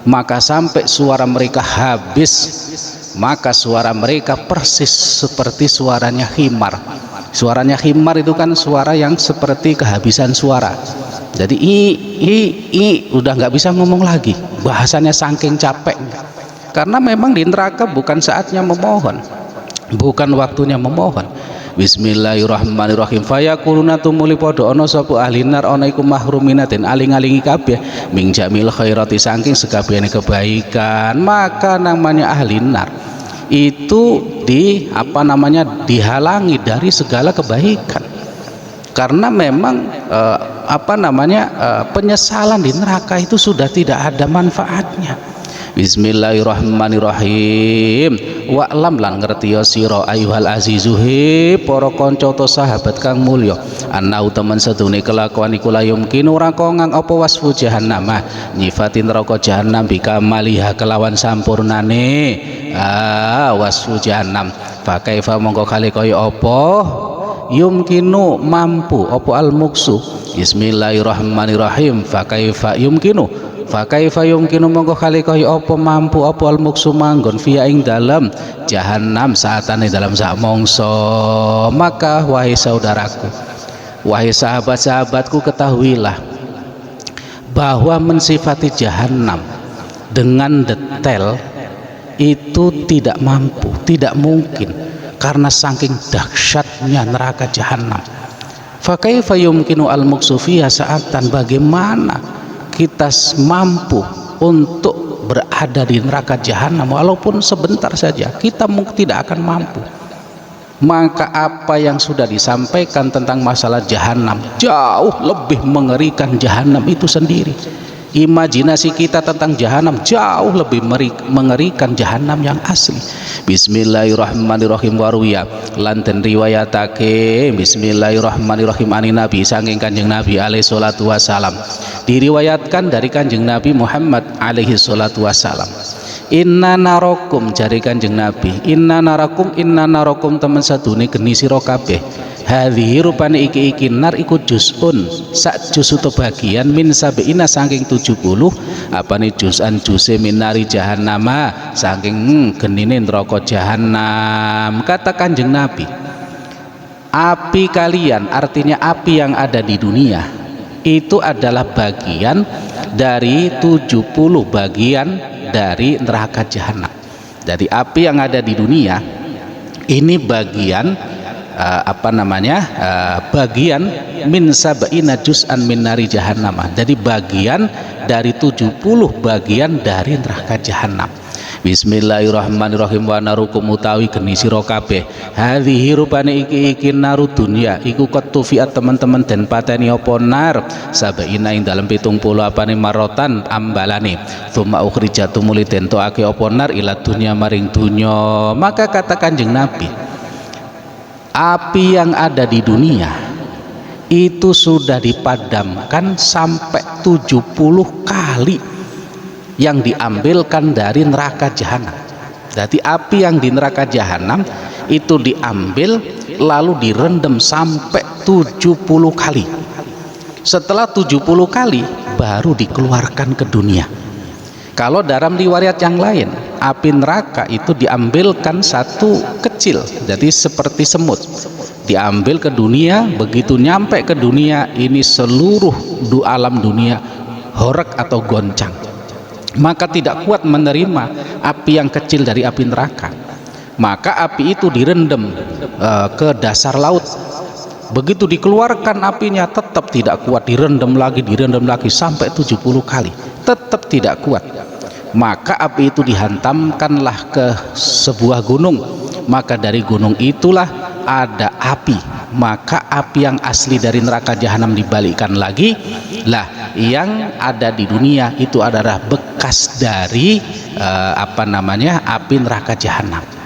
Maka sampai suara mereka habis, maka suara mereka persis seperti suaranya khimar. Suaranya khimar itu kan suara yang seperti kehabisan suara. Jadi udah nggak bisa ngomong lagi, bahasanya saking capeknya. Karena memang di neraka bukan saatnya memohon, bukan waktunya memohon. Bismillahirrahmanirrahim. Fayaquluna tumuli padha ana sapa ahli nar ana iku mahruminatin aling-alingi kabeh ming jamil khairati saking sekabehane kebaikan. Maka namanya ahli nar itu dihalangi dari segala kebaikan. Karena memang penyesalan di neraka itu sudah tidak ada manfaatnya. Bismillahirrahmanirrahim. Wa'lam lan ngertiya sira ayyuhal azizuhi para kanca ta sahabat kang mulya ana utaman sedune kelakuan iku la yumkin ora kongang apa wasfu jahannam nyifatin neraka jahannam bikamaliha kelawan sampurnane wasfu jahannam fa kaifa mongko kali kaya apa yumkinu mampu apa al muksu. Bismillahirrahmanirrahim. Fa kaifa yumkinu mongko kali kaya apa mampu apa al muksu manggon fiya ing dalam jahannam saatane dalam sak mangsa. Maka wahai saudaraku, wahai sahabat-sahabatku, ketahuilah bahwa mensifati jahannam dengan detail itu tidak mampu, tidak mungkin, karena saking dahsyatnya neraka jahannam. Fa kaifa yumkinu al muksu fiha saatan, bagaimana kita mampu untuk berada di neraka jahanam walaupun sebentar saja, kita mungkin tidak akan mampu. Maka apa yang sudah disampaikan tentang masalah jahanam jauh lebih mengerikan jahanam itu sendiri. Imajinasi kita tentang jahanam jauh lebih mengerikan jahanam yang asli. Bismillahirrahmanirrahim. Waruya lan den riwayatake bismillahirrahmanirrahim ani nabi saking kanjeng Nabi alaihi salatu wasalam, diriwayatkan dari kanjeng Nabi Muhammad alaihi salatu wasalam. Inna narakum, jari kanjeng Nabi, inna narakum teman sadune geni sira kabeh hadhihi rupane iki nar iku juz'un sak juz utawa bagian min sabeina saking 70 apane juz'an juz'e minari jahannama saking genine neraka jahanam. Kata kanjeng Nabi, api kalian, artinya api yang ada di dunia itu adalah bagian dari 70 bagian dari neraka jahanam. Jadi api yang ada di dunia ini bagian bagian min sab'ina juz'an min nari jahannam. Jadi bagian dari 70 bagian dari neraka jahanam. Bismillahirrahmanirrahim. Wa narukum utawi geni sira kabeh hadhihi rupane iki naru dunya iku ketufiat teman-teman den pateni apa nar sabaina ing dalem 70 apane marotan ambalane tsumma ukhrijatu muli den toake apa nar ila dunya maring dunya. Maka kata kanjeng Nabi, api yang ada di dunia itu sudah dipadamkan sampai 70 kali yang diambilkan dari neraka jahanam. Jadi api yang di neraka jahanam itu diambil lalu direndam sampai 70 kali. Setelah 70 kali baru dikeluarkan ke dunia. Kalau dalam riwayat yang lain, api neraka itu diambilkan satu kecil, jadi seperti semut, diambil ke dunia. Begitu nyampe ke dunia, ini seluruh alam dunia horeg atau goncang, maka tidak kuat menerima api yang kecil dari api neraka, maka api itu direndam ke dasar laut. Begitu dikeluarkan apinya tetap tidak kuat, direndam lagi sampai 70 kali, tetap tidak kuat. Maka api itu dihantamkanlah ke sebuah gunung, maka dari gunung itulah ada api. Maka api yang asli dari neraka jahanam dibalikkan lagi, lah yang ada di dunia itu adalah bekas dari api neraka jahanam.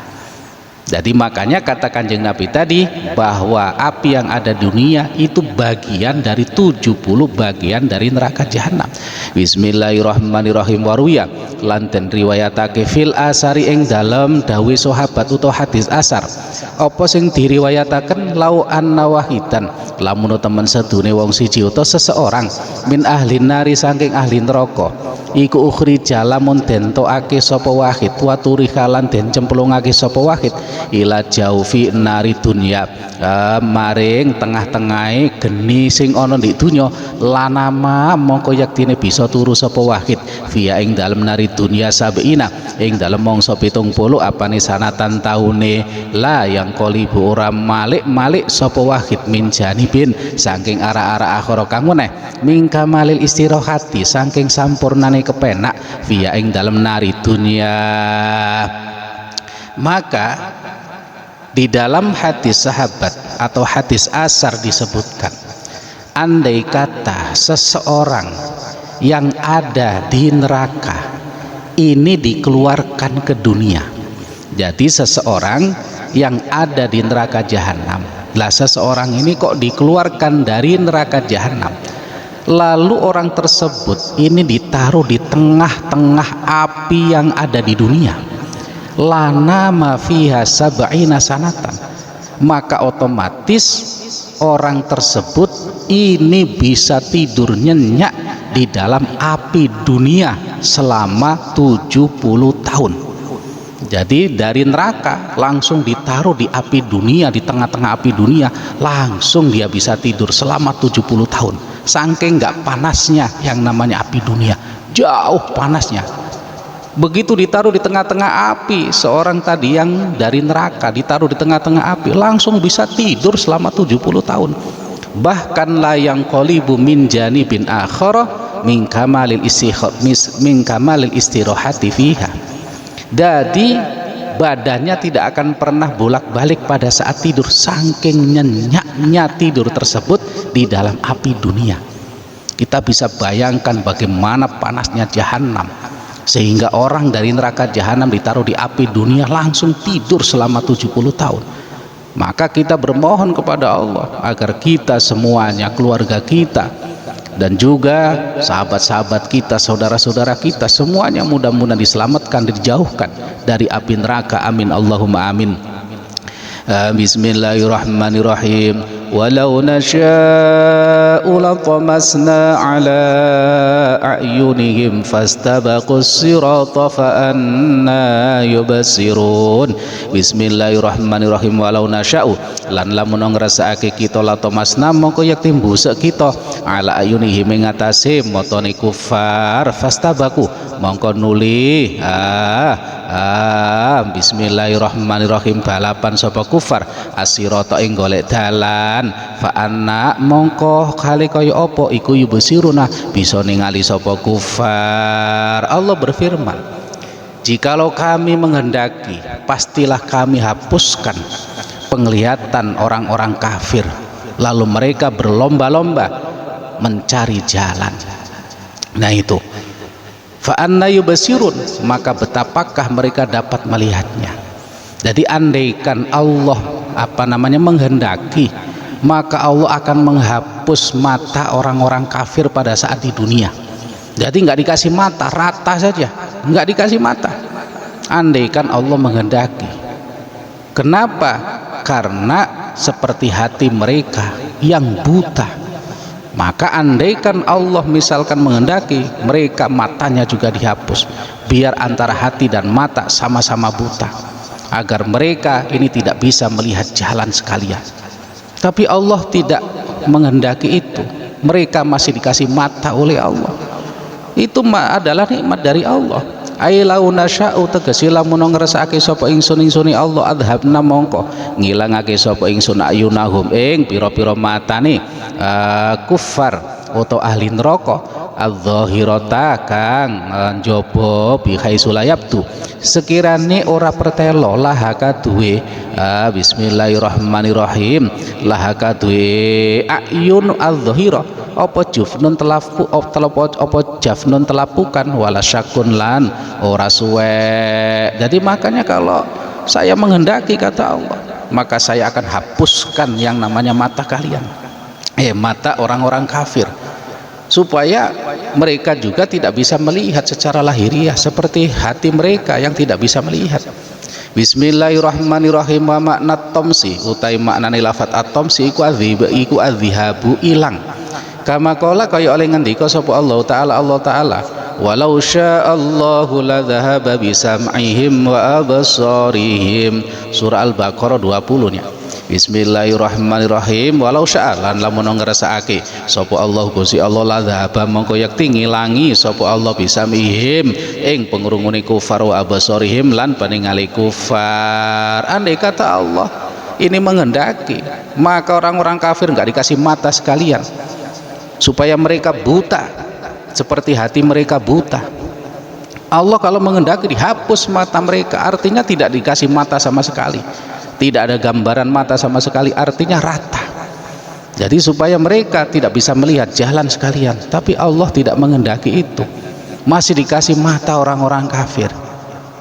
Jadi makanya kata Kanjeng Nabi tadi bahwa api yang ada di dunia itu bagian dari 70 bagian dari neraka jahanam. Bismillahirrahmanirrahim. Waruya lanten riwayatake fil asari ing dalem dawuh sahabat utawa hadis asar apa sing diriwayataken lau anna wahidan lamun temen sedune wong siji utawa seseorang min ahli nari saking ahli neraka iku ukhrija lamun den tokake sapa wahid wa turikalan den cemplungake sapa wahid ila jaufi nari dunya maring tengah-tengahe geni sing ana di dunya lanama mongko yaktine bisa turu sapa wahid via ing dalem nari dunya sabina ing dalem mangsa 70 apane sanatan taune la yang qolibu ora malik sapa wahid min janibin saking arah-arah akhara kang meneh min kamalil istirahati saking sampurnane kepenak via ing dalem nari dunya. Maka di dalam hadis sahabat atau hadis asar disebutkan, andai kata seseorang yang ada di neraka ini dikeluarkan ke dunia. Jadi seseorang yang ada di neraka jahanam, lah seseorang ini kok dikeluarkan dari neraka jahanam, lalu orang tersebut ini ditaruh di tengah-tengah api yang ada di dunia, lana ma fiha sab'ina sanatan, maka otomatis orang tersebut ini bisa tidur nyenyak di dalam api dunia selama 70 tahun. Jadi dari neraka langsung ditaruh di api dunia, di tengah-tengah api dunia, langsung dia bisa tidur selama 70 tahun. Saking nggak panasnya yang namanya api dunia, jauh panasnya. Begitu ditaruh di tengah-tengah api, seorang tadi yang dari neraka ditaruh di tengah-tengah api langsung bisa tidur selama 70 tahun. Bahkan la yang qolibu min janibin akhara min kamalil istirahati fiha. Jadi badannya tidak akan pernah bolak-balik pada saat tidur, saking nyenyaknya tidur tersebut di dalam api dunia. Kita bisa bayangkan bagaimana panasnya jahanam, sehingga orang dari neraka jahanam ditaruh di api dunia langsung tidur selama 70 tahun. Maka kita bermohon kepada Allah agar kita semuanya, keluarga kita dan juga sahabat-sahabat kita, saudara-saudara kita, semuanya mudah-mudahan diselamatkan, dijauhkan dari api neraka. Amin Allahumma amin. Bismillahirrahmanirrahim. Walau nasya'u latamasna ala a'yunihim fastabaqus sirata fa anna yubsirun. Bismillahirrahmanirrahim. Walau nasya'u lan lamun ngrasakake kita latamasna mongko yakti mbusek kita ala a'yunihim ing atase matane kufar fastabaqu mongko nuli bismillahirrahmanirrahim balapan sapa kufar asirata ing golek dalan fa anna mongko kali kaya apa iku yubsiruna bisa ningali sapa kufar. Allah berfirman, jikalau kami menghendaki pastilah kami hapuskan penglihatan orang-orang kafir, lalu mereka berlomba-lomba mencari jalan. Nah itu fa anna yubsirun, maka betapakah mereka dapat melihatnya. Jadi andaikan Allah menghendaki, maka Allah akan menghapus menghapus mata orang-orang kafir pada saat di dunia. Jadi nggak dikasih mata, rata saja, nggak dikasih mata. Andaikan Allah menghendaki. Kenapa? Karena seperti hati mereka yang buta. Maka andaikan Allah misalkan menghendaki, mereka matanya juga dihapus, biar antara hati dan mata sama-sama buta, agar mereka ini tidak bisa melihat jalan sekalian. Tapi Allah tidak menghendaki itu. Mereka masih dikasih mata oleh Allah. Itu adalah nikmat dari Allah. Ai lau nasya'u tegese lamun ngrasake sapa ingsun Allah adhabna mongko ngilangake sapa ingsun ayunahum ing pira-pira matane kufar atau ahli neraka adzahirata kang njaba bi khaisulayabtu sekirane ora pertelo lahaka duwe bismillahirrahmanirrahim lahaka duwe ayun adzahira apa jufnun telapu apa jafnun telapukan wala syakun lan ora suwe. Jadi makanya kalau saya menghendaki kata Allah, maka saya akan hapuskan yang namanya mata kalian, mata orang-orang kafir, supaya mereka juga tidak bisa melihat secara lahiriah seperti hati mereka yang tidak bisa melihat. Bismillahirrahmanirrahim. Wa makna tomsi utai maknane lafat atomsi iku azhihabu ilang. Kama qala kaya oleh ngendika sapa Allah Ta'ala walau sya'allahu la dhahaba bisam'ihim wa absarihim. Surah Al-Baqarah 20 nya. Bismillahirrahmanirrahim. Walau sya'alan lamun ngrasakake sapa Allah Gusti Allah la dhahaba mongko yakti ngilangi sapa Allah bisam'ihim ing pengrungune kufar wa absarihim lan paningali kufar. Andai kata Allah ini menghendaki, maka orang-orang kafir enggak dikasih mata sekalian, supaya mereka buta seperti hati mereka buta. Allah kalau menghendaki dihapus mata mereka, artinya tidak dikasih mata sama sekali, tidak ada gambaran mata sama sekali, artinya rata. Jadi supaya mereka tidak bisa melihat jalan sekalian. Tapi Allah tidak menghendaki itu, masih dikasih mata orang-orang kafir.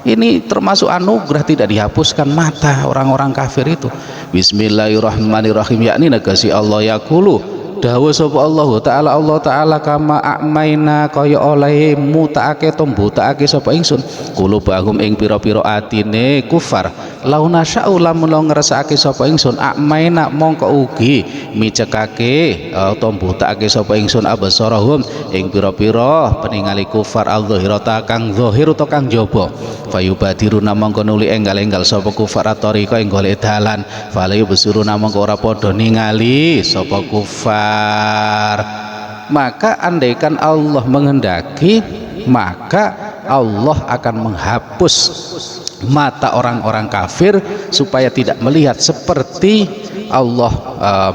Ini termasuk anugerah, tidak dihapuskan mata orang-orang kafir itu. Bismillahirrahmanirrahim. Yakni negasi Allah yaqulu dawuh sapa Allah Ta'ala kama a'maina kaya oleh mutaake tombutaake sapa ingsun qulubahum ing pira-pira atine kufar launa sya'u lamun ngrasakake sapa ingsun a'maina mongko ugi micekake tombutaake sapa ingsun absarahum ing pira-pira peningali kufar al-dhahirata kang zahir utawa kang jaba fayubadiruna mongko nuli enggal-enggal sapa kufar atorika ing golek dalan falayu besuruna mongko ora padha ningali sapa kufar. Maka andaikan Allah menghendaki, maka Allah akan menghapus mata orang-orang kafir supaya tidak melihat, seperti Allah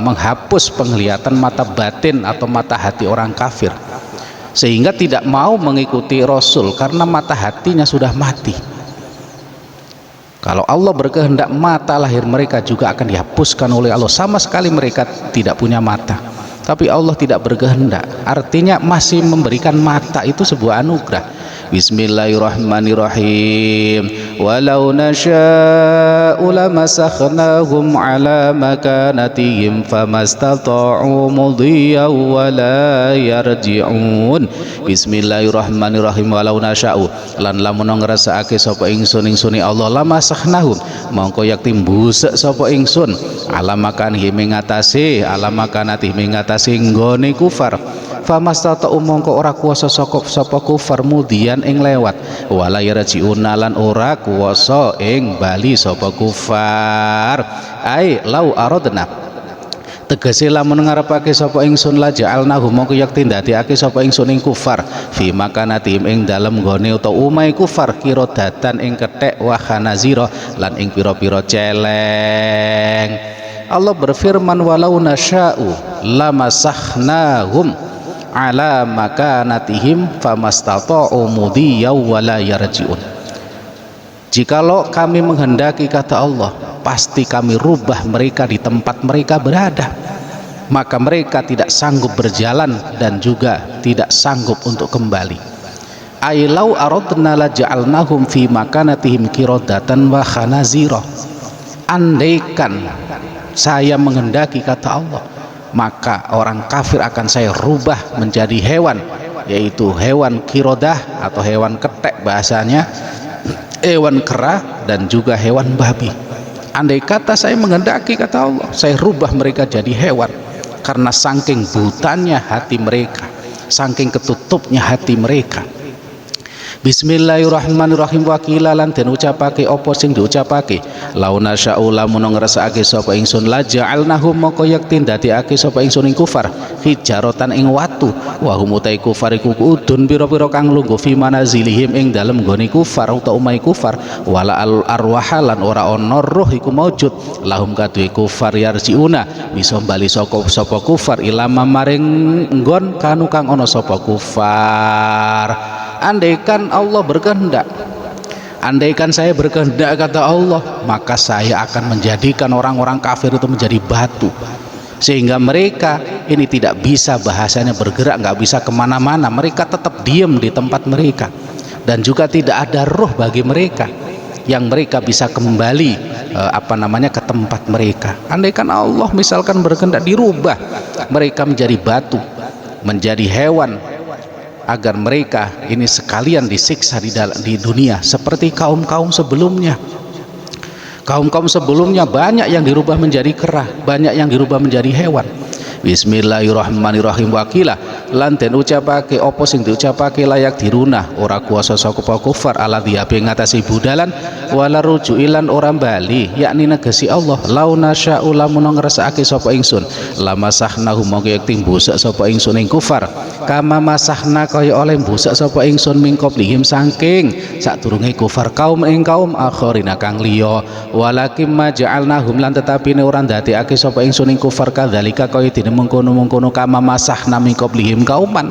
menghapus penglihatan mata batin atau mata hati orang kafir, sehingga tidak mau mengikuti Rasul karena mata hatinya sudah mati. Kalau Allah berkehendak, mata lahir mereka juga akan dihapuskan oleh Allah, sama sekali mereka tidak punya mata. Tapi Allah tidak berkehendak, artinya masih memberikan mata, itu sebuah anugerah. Bismillahirrahmanirrahim. Walau nasya'u lamasakhnahum ala makanatihim famastata'u mudhiyan wa la yarji'un. Bismillahirrahmanirrahim. Walau nasya'u lan lamun ngrasakake sapa ingsun Allah lamasakhnahum mongko yakti mbusek sapa ingsun ala makanihim mengatasi nggone kufar famastata mongko ora kuwasa sapa kufar mudian ing lewat wala yarjiuna lan ora kuwasa ing bali sapa kufar. Ai lau aradna tegese lamun ngarepake sapa ingsun la ja'alnahu mongko yakti ndadekake sapa ingsun ing kufar fi makanatihim ing dalem nggone utawa umai kufar kira datan ing kethek wa khanazira lan ing pira-pira celeng. Allah berfirman walau nasya'u lamasakhnahum ala makanatihim famastata'u mudhiyan wa la yarji'un. Jikalau kami menghendaki, kata Allah, pasti kami rubah mereka di tempat mereka berada, maka mereka tidak sanggup berjalan dan juga tidak sanggup untuk kembali. Ailau aradna la ja'alnahum fi makanatihim qiradatan wa khanazira. Andaikan saya menghendaki, kata Allah, maka orang kafir akan saya rubah menjadi hewan, yaitu hewan kirodah atau hewan ketek bahasanya, hewan kera, dan juga hewan babi. Andai kata saya menghendaki, kata Allah, saya rubah mereka jadi hewan, karena saking butanya hati mereka, saking ketutupnya hati mereka. Bismillahirrahmanirrahim. Wakila lan den ucapake apa sing diucapake, launa sya'u lamun ngrasakake sapa ingsun la ja'alnahum moko yaktin dadekake sapa ingsun ing kufar hijaratan ing watu, wa hum utai kufar iku udun pira-pira kang lungguh fi manazilihim ing dalem nggone kufar utawa umai kufar, wala al arwahalan ora ana roh iku maujud lahum kaduwe kufar yarjiuna bisa bali sapa kufar ilama maring nggon kanu kang ana sapa kufar. Andaikan Allah berkehendak, andaikan saya berkehendak, kata Allah, maka saya akan menjadikan orang-orang kafir itu menjadi batu, sehingga mereka ini tidak bisa bahasanya bergerak, nggak bisa kemana-mana, mereka tetap diam di tempat mereka, dan juga tidak ada roh bagi mereka yang mereka bisa kembali ke tempat mereka. Andaikan Allah misalkan berkehendak, dirubah mereka menjadi batu, menjadi hewan, agar mereka ini sekalian disiksa di dunia seperti kaum-kaum sebelumnya. Kaum-kaum sebelumnya banyak yang dirubah menjadi kera, banyak yang dirubah menjadi hewan. Bismillahirrahmanirrahim. Wakila lan den ucapake apa sing diucapake layak dirunah ora kuasa saka kufar ala diabe ngatasi budalan wala rujuilan orang bali, yakni negesi Allah, launa sya'u lamun ngrasakake sapa ingsun lamasahnahu mongko yak timbusak sapa ingsun ing kufar kama masahna kaya oleh mbusak sapa ingsun mingkoblihim saking sadurunge kufar kaum ing kaum akharina kang liya, walakim maja'alnahum lan tetapine ora ndadekake sapa ingsun ing kufar kadzalika kaya mengkono-mengkono kama masahna min qablihim kauman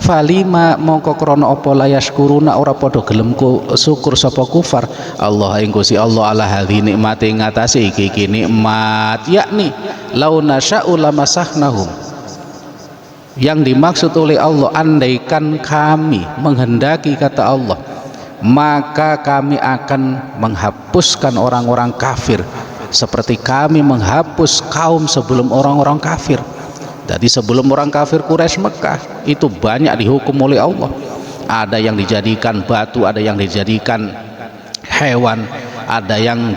falima mongko krana apa layaskuruna ora padha gelem syukur sapa kufar Allah ing Gusti Allah ala hadhi nikmate ngatasi iki nikmat, yakni launa sya'u lamasahnahum, yang dimaksud oleh Allah andaikan kami menghendaki, kata Allah, maka kami akan menghapuskan orang-orang kafir seperti kami menghapus kaum sebelum orang-orang kafir. Jadi sebelum orang kafir Quraisy Mekah itu banyak dihukum oleh Allah, ada yang dijadikan batu, ada yang dijadikan hewan, ada yang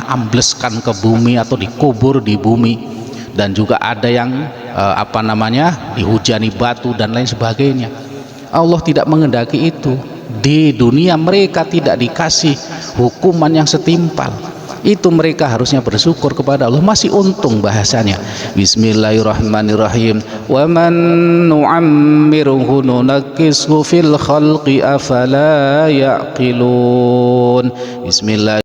ambleskan ke bumi atau dikubur di bumi, dan juga ada yang dihujani batu dan lain sebagainya. Allah tidak menghendaki itu. Di dunia mereka tidak dikasih hukuman yang setimpal, itu mereka harusnya bersyukur kepada Allah, masih untung bahasanya. Bismillahirrahmanirrahim. Wa man nu'ammiruhu nunakkishu fil khalqi afala yaqilun. Bismillah.